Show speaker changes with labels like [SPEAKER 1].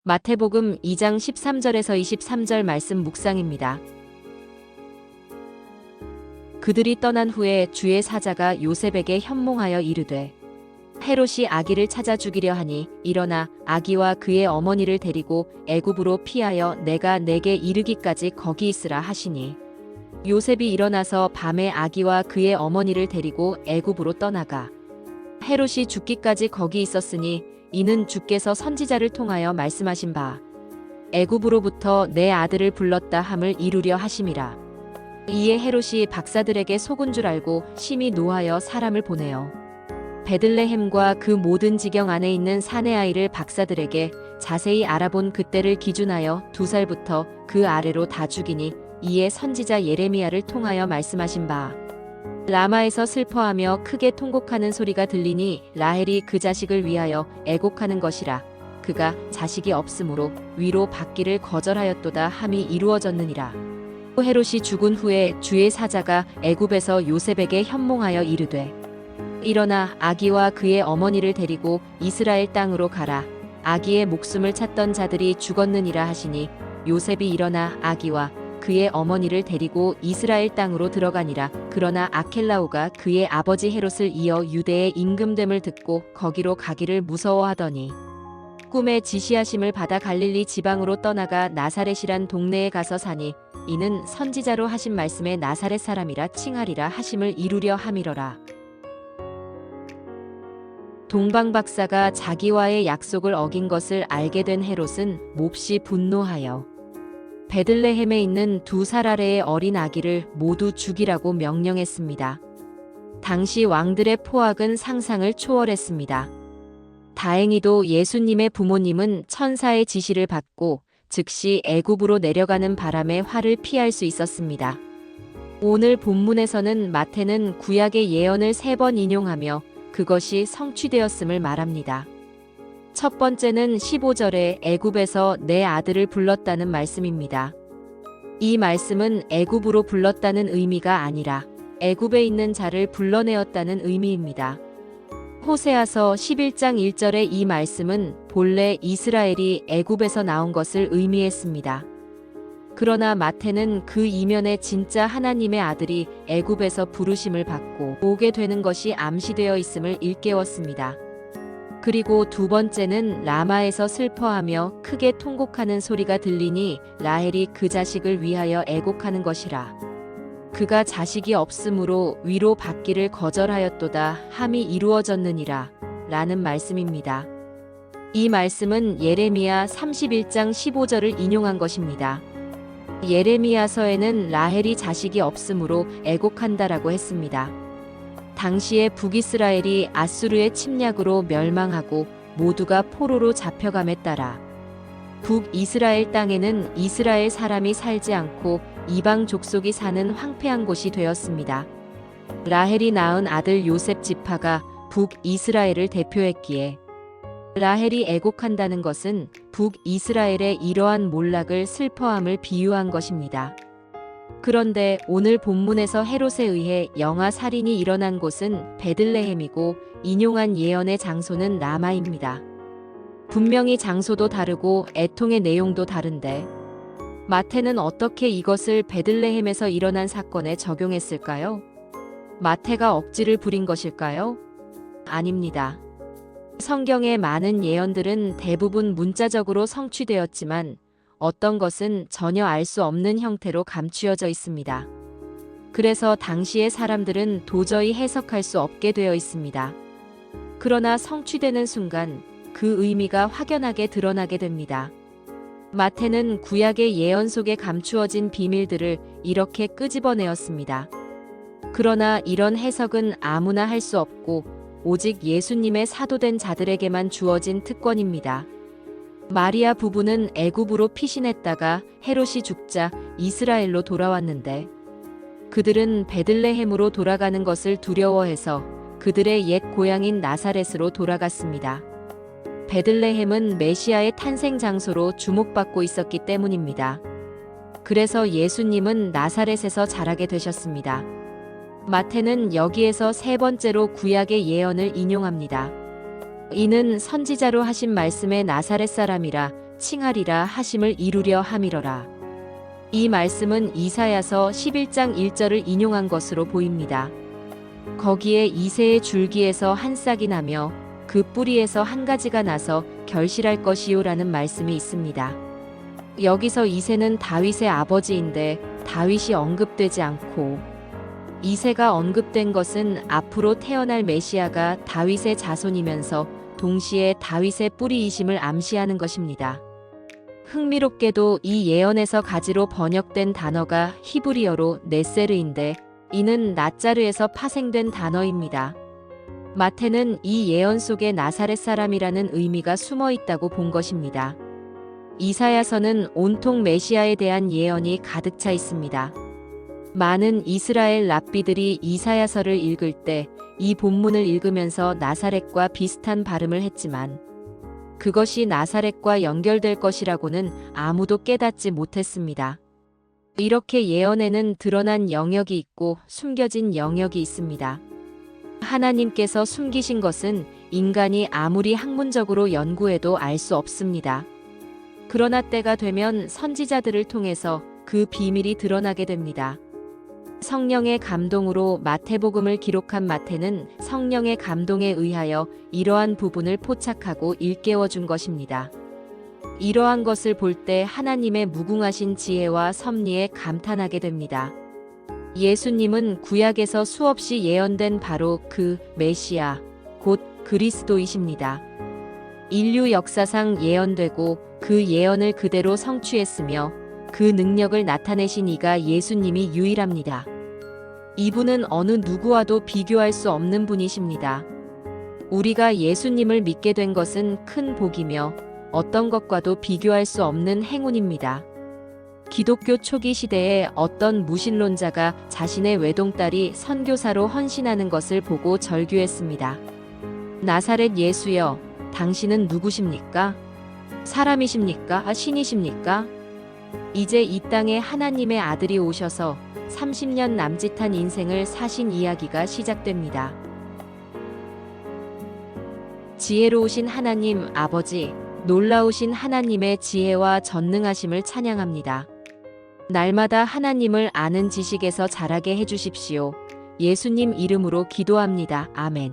[SPEAKER 1] 마태복음 2장 13절에서 23절 말씀 묵상입니다. 그들이 떠난 후에 주의 사자가 요셉에게 현몽하여 이르되 헤롯이 아기를 찾아 죽이려 하니 일어나 아기와 그의 어머니를 데리고 애굽으로 피하여 내가 내게 이르기까지 거기 있으라 하시니 요셉이 일어나서 밤에 아기와 그의 어머니를 데리고 애굽으로 떠나가 헤롯이 죽기까지 거기 있었으니 이는 주께서 선지자를 통하여 말씀하신 바 애굽으로부터 내 아들을 불렀다 함을 이루려 하심이라. 이에 헤롯이 박사들에게 속은 줄 알고 심히 노하여 사람을 보내어 베들레헴과 그 모든 지경 안에 있는 사내 아이를 박사들에게 자세히 알아본 그때를 기준하여 2살부터 그 아래로 다 죽이니 이에 선지자 예레미야를 통하여 말씀하신 바 라마에서 슬퍼하며 크게 통곡하는 소리가 들리니 라헬이 그 자식을 위하여 애곡하는 것이라. 그가 자식이 없으므로 위로 받기를 거절하였도다 함이 이루어졌느니라. 헤롯이 죽은 후에 주의 사자가 애굽에서 요셉에게 현몽하여 이르되 일어나 아기와 그의 어머니를 데리고 이스라엘 땅으로 가라. 아기의 목숨을 찾던 자들이 죽었느니라 하시니 요셉이 일어나 아기와 그의 어머니를 데리고 이스라엘 땅으로 들어가니라. 그러나 아켈라오가 그의 아버지 헤롯을 이어 유대의 임금됨을 듣고 거기로 가기를 무서워하더니 꿈에 지시하심을 받아 갈릴리 지방으로 떠나가 나사렛이란 동네에 가서 사니 이는 선지자로 하신 말씀에 나사렛 사람이라 칭하리라 하심을 이루려 함이러라. 동방박사가 자기와의 약속을 어긴 것을 알게 된 헤롯은 몹시 분노하여 베들레헴에 있는 2살 아래의 어린 아기를 모두 죽이라고 명령했습니다. 당시 왕들의 포악은 상상을 초월했습니다. 다행히도 예수님의 부모님은 천사의 지시를 받고 즉시 애굽으로 내려가는 바람에 화를 피할 수 있었습니다. 오늘 본문에서는 마태는 구약의 예언을 3번 인용하며 그것이 성취되었음을 말합니다. 첫 번째는 15절에 애굽에서 내 아들을 불렀다는 말씀입니다. 이 말씀은 애굽으로 불렀다는 의미가 아니라 애굽에 있는 자를 불러내었다는 의미입니다. 호세아서 11장 1절의 이 말씀은 본래 이스라엘이 애굽에서 나온 것을 의미했습니다. 그러나 마태는 그 이면에 진짜 하나님의 아들이 애굽에서 부르심을 받고 오게 되는 것이 암시되어 있음을 일깨웠습니다. 그리고 두 번째는 라마에서 슬퍼하며 크게 통곡하는 소리가 들리니 라헬이 그 자식을 위하여 애곡하는 것이라. 그가 자식이 없으므로 위로 받기를 거절하였도다 함이 이루어졌느니라 라는 말씀입니다. 이 말씀은 예레미야 31장 15절을 인용한 것입니다. 예레미야서에는 라헬이 자식이 없으므로 애곡한다라고 했습니다. 당시에 북이스라엘이 아수르의 침략으로 멸망하고 모두가 포로로 잡혀감에 따라 북이스라엘 땅에는 이스라엘 사람이 살지 않고 이방 족속이 사는 황폐한 곳이 되었습니다. 라헬이 낳은 아들 요셉 지파가 북이스라엘을 대표했기에 라헬이 애곡한다는 것은 북이스라엘의 이러한 몰락을 슬퍼함을 비유한 것입니다. 그런데 오늘 본문에서 헤롯에 의해 영아 살인이 일어난 곳은 베들레헴이고 인용한 예언의 장소는 라마입니다. 분명히 장소도 다르고 애통의 내용도 다른데 마태는 어떻게 이것을 베들레헴에서 일어난 사건에 적용했을까요? 마태가 억지를 부린 것일까요? 아닙니다. 성경의 많은 예언들은 대부분 문자적으로 성취되었지만 어떤 것은 전혀 알 수 없는 형태로 감추어져 있습니다. 그래서 당시의 사람들은 도저히 해석할 수 없게 되어 있습니다. 그러나 성취되는 순간 그 의미가 확연하게 드러나게 됩니다. 마태는 구약의 예언 속에 감추어진 비밀들을 이렇게 끄집어내었습니다. 그러나 이런 해석은 아무나 할 수 없고 오직 예수님의 사도된 자들에게만 주어진 특권입니다. 마리아 부부는 애굽으로 피신했다가 헤롯이 죽자 이스라엘로 돌아왔는데 그들은 베들레헴으로 돌아가는 것을 두려워해서 그들의 옛 고향인 나사렛으로 돌아갔습니다. 베들레헴은 메시아의 탄생 장소로 주목받고 있었기 때문입니다. 그래서 예수님은 나사렛에서 자라게 되셨습니다. 마태는 여기에서 3번째로 구약의 예언을 인용합니다. 이는 선지자로 하신 말씀의 나사렛 사람이라 칭하리라 하심을 이루려 함이러라. 이 말씀은 이사야서 11장 1절을 인용한 것으로 보입니다. 거기에 이새의 줄기에서 한 싹이 나며 그 뿌리에서 한 가지가 나서 결실할 것이요라는 말씀이 있습니다. 여기서 이새는 다윗의 아버지인데 다윗이 언급되지 않고, 이새가 언급된 것은 앞으로 태어날 메시아가 다윗의 자손이면서 동시에 다윗의 뿌리이심을 암시하는 것입니다. 흥미롭게도 이 예언에서 가지로 번역된 단어가 히브리어로 네세르인데 이는 나짜르에서 파생된 단어입니다. 마태는 이 예언 속에 나사렛 사람이라는 의미가 숨어 있다고 본 것입니다. 이사야서는 온통 메시아에 대한 예언이 가득 차 있습니다. 많은 이스라엘 랍비들이 이사야서를 읽을 때 이 본문을 읽으면서 나사렛과 비슷한 발음을 했지만 그것이 나사렛과 연결될 것이라고는 아무도 깨닫지 못했습니다. 이렇게 예언에는 드러난 영역이 있고 숨겨진 영역이 있습니다. 하나님께서 숨기신 것은 인간이 아무리 학문적으로 연구해도 알 수 없습니다. 그러나 때가 되면 선지자들을 통해서 그 비밀이 드러나게 됩니다. 성령의 감동으로 마태복음을 기록한 마태는 성령의 감동에 의하여 이러한 부분을 포착하고 일깨워 준 것입니다. 이러한 것을 볼 때 하나님의 무궁하신 지혜와 섭리에 감탄하게 됩니다. 예수님은 구약에서 수없이 예언된 바로 그 메시아, 곧 그리스도이십니다. 인류 역사상 예언되고 그 예언을 그대로 성취했으며 그 능력을 나타내신 이가 예수님이 유일합니다. 이분은 어느 누구와도 비교할 수 없는 분이십니다. 우리가 예수님을 믿게 된 것은 큰 복이며 어떤 것과도 비교할 수 없는 행운입니다. 기독교 초기 시대에 어떤 무신론자가 자신의 외동딸이 선교사로 헌신하는 것을 보고 절규했습니다. 나사렛 예수여, 당신은 누구십니까? 사람이십니까? 신이십니까? 이제 이 땅에 하나님의 아들이 오셔서 30년 남짓한 인생을 사신 이야기가 시작됩니다. 지혜로우신 하나님 아버지, 놀라우신 하나님의 지혜와 전능하심을 찬양합니다. 날마다 하나님을 아는 지식에서 자라게 해주십시오. 예수님 이름으로 기도합니다. 아멘.